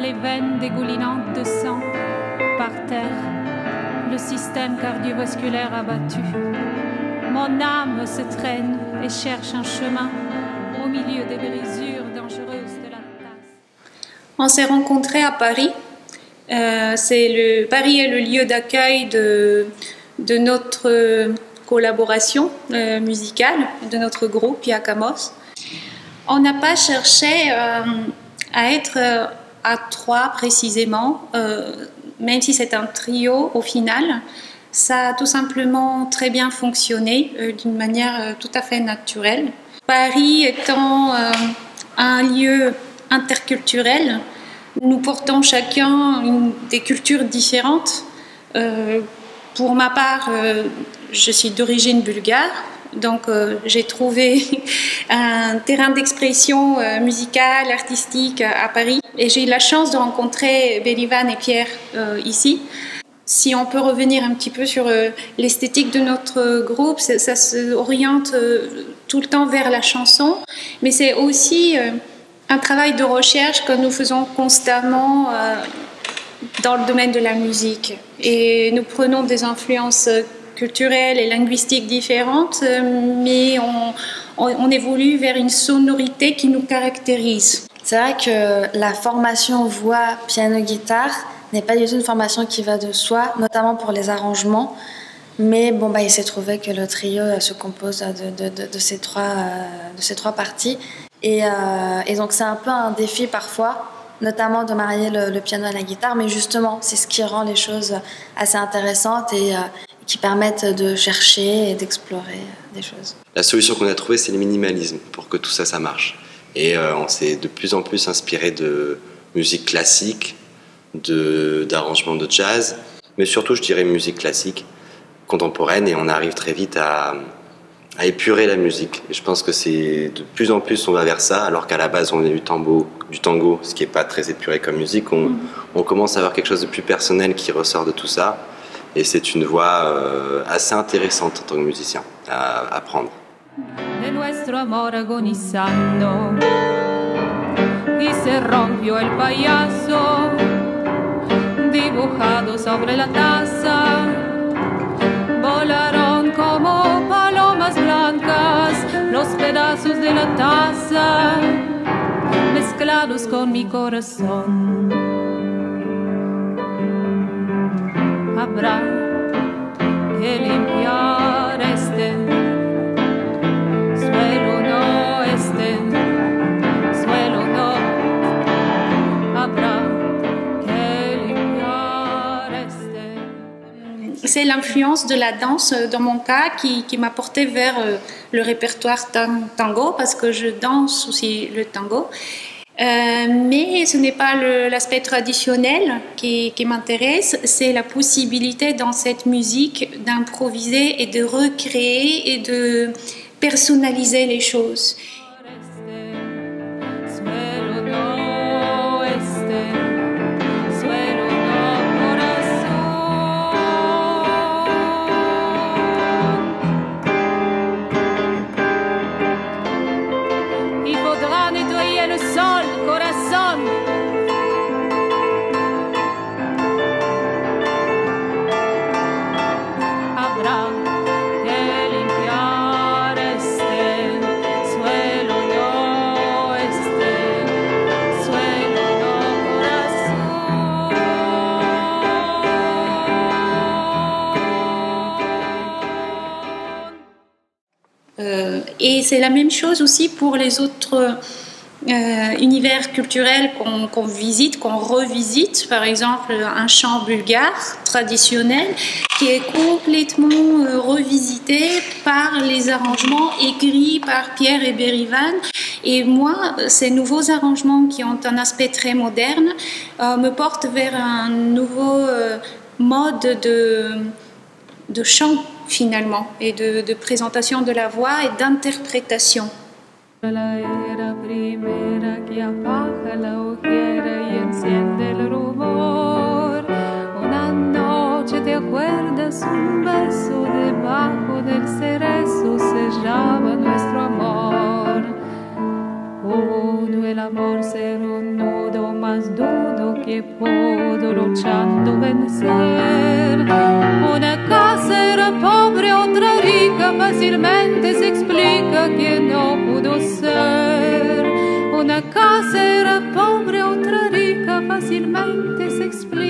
les veines dégoulinantes de sang. Par terre, le système cardiovasculaire abattu. Mon âme se traîne et cherche un chemin au milieu des brisures dangereuses de la tasse. On s'est rencontrés à Paris. Paris est le lieu d'accueil de notre collaboration musicale, de notre groupe Iacamos. On n'a pas cherché à être à trois précisément, même si c'est un trio au final. Ça a tout simplement très bien fonctionné d'une manière tout à fait naturelle. Paris étant un lieu interculturel, nous portons chacun des cultures différentes. Pour ma part, je suis d'origine bulgare, donc j'ai trouvé un terrain d'expression musicale, artistique à Paris. Et j'ai eu la chance de rencontrer Berivan et Pierre ici. Si on peut revenir un petit peu sur l'esthétique de notre groupe, ça se oriente tout le temps vers la chanson, mais c'est aussi un travail de recherche que nous faisons constamment dans le domaine de la musique. Et nous prenons des influences culturelles et linguistiques différentes, mais on évolue vers une sonorité qui nous caractérise. C'est vrai que la formation voix, piano, guitare n'est pas du tout une formation qui va de soi, notamment pour les arrangements. Mais bon, il s'est trouvé que le trio se compose de ces trois parties. Et donc c'est un peu un défi parfois, notamment de marier le piano à la guitare. Mais justement, c'est ce qui rend les choses assez intéressantes et qui permettent de chercher et d'explorer des choses. La solution qu'on a trouvée, c'est le minimalisme pour que tout ça, ça marche. Et on s'est de plus en plus inspiré de musique classique, d'arrangements de jazz, mais surtout je dirais musique classique, contemporaine, et on arrive très vite à épurer la musique. Et je pense que c'est de plus en plus on va vers ça, alors qu'à la base on est du tango, ce qui n'est pas très épuré comme musique. On commence à avoir quelque chose de plus personnel qui ressort de tout ça, et c'est une voix assez intéressante en tant que musicien à apprendre. De nuestro amor agonizando y se rompió el payaso dibujado sobre la taza, volaron como palomas blancas los pedazos de la taza mezclados con mi corazón. Habrá que limpiar este suelo, no este suelo, no. Habrá que limpiar este. C'est l'influence de la danse dans mon cas qui m'a portée vers le répertoire tango, parce que je danse aussi le tango. Mais ce n'est pas l'aspect traditionnel qui m'intéresse, c'est la possibilité dans cette musique d'improviser et de recréer et de personnaliser les choses. Et c'est la même chose aussi pour les autres univers culturels qu'on visite, qu'on revisite. Par exemple, un chant bulgare traditionnel qui est complètement revisité par les arrangements écrits par Pierre et Berivan. Et moi, ces nouveaux arrangements qui ont un aspect très moderne me portent vers un nouveau mode de chant finalement, et de présentation de la voix et d'interprétation. La era primera que apaga la hoguera y enciende el rubor. Una noche te acuerdas, un beso debajo del cerezo sellaba nuestro amor. Pudo el amor ser un nudo más duro que que puedo luchando vencer. Una casa era pobre, otra rica, fácilmente se explica que no pudo ser. Una casa era pobre, otra rica, fácilmente se explica